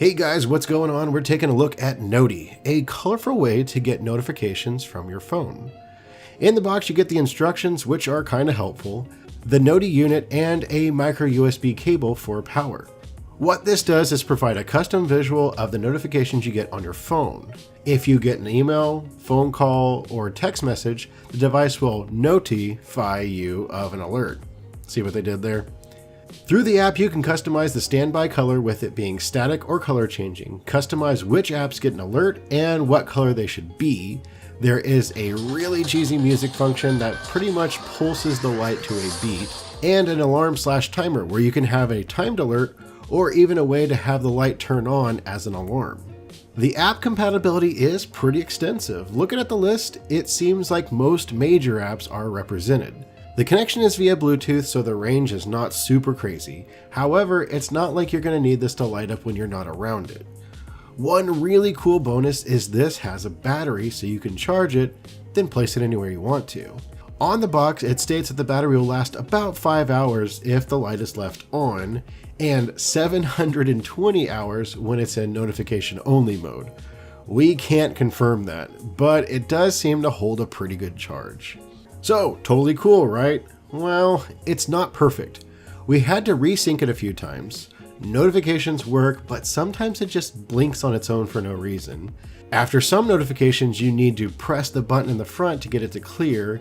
Hey guys, what's going on? We're taking a look at Notti, a colorful way to get notifications from your phone. In the box you get the instructions, which are kind of helpful, the Notti unit, and a micro USB cable for power. What this does is provide a custom visual of the notifications you get on your phone. If you get an email, phone call, or text message, the device will notify you of an alert. See what they did there? Through the app, you can customize the standby color with it being static or color changing, customize which apps get an alert and what color they should be. There is a really cheesy music function that pretty much pulses the light to a beat, and an alarm/timer where you can have a timed alert or even a way to have the light turn on as an alarm. The app compatibility is pretty extensive. Looking at the list, it seems like most major apps are represented. The connection is via Bluetooth, so the range is not super crazy. However, it's not like you're going to need this to light up when you're not around it. One really cool bonus is this has a battery, so you can charge it, then place it anywhere you want to. On the box, it states that the battery will last about 5 hours if the light is left on, and 720 hours when it's in notification only mode. We can't confirm that, but it does seem to hold a pretty good charge. So, totally cool, right? Well, it's not perfect. We had to resync it a few times. Notifications work, but sometimes it just blinks on its own for no reason. After some notifications, you need to press the button in the front to get it to clear,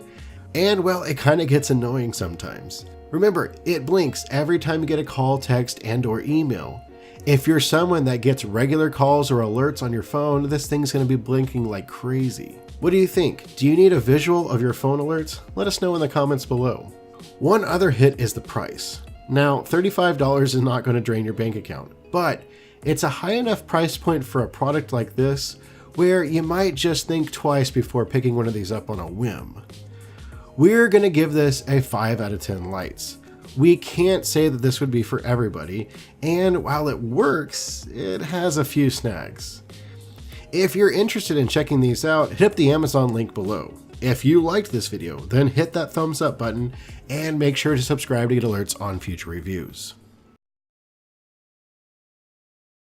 and well, it kind of gets annoying sometimes. Remember, it blinks every time you get a call, text, and/or email. If you're someone that gets regular calls or alerts on your phone, this thing's going to be blinking like crazy. What do you think? Do you need a visual of your phone alerts? Let us know in the comments below. One other hit is the price. Now, $35 is not going to drain your bank account, but it's a high enough price point for a product like this where you might just think twice before picking one of these up on a whim. We're going to give this a 5 out of 10 lights. We can't say that this would be for everybody, and while it works, it has a few snags. If you're interested in checking these out, hit up the Amazon link below. If you liked this video, then hit that thumbs up button and make sure to subscribe to get alerts on future reviews.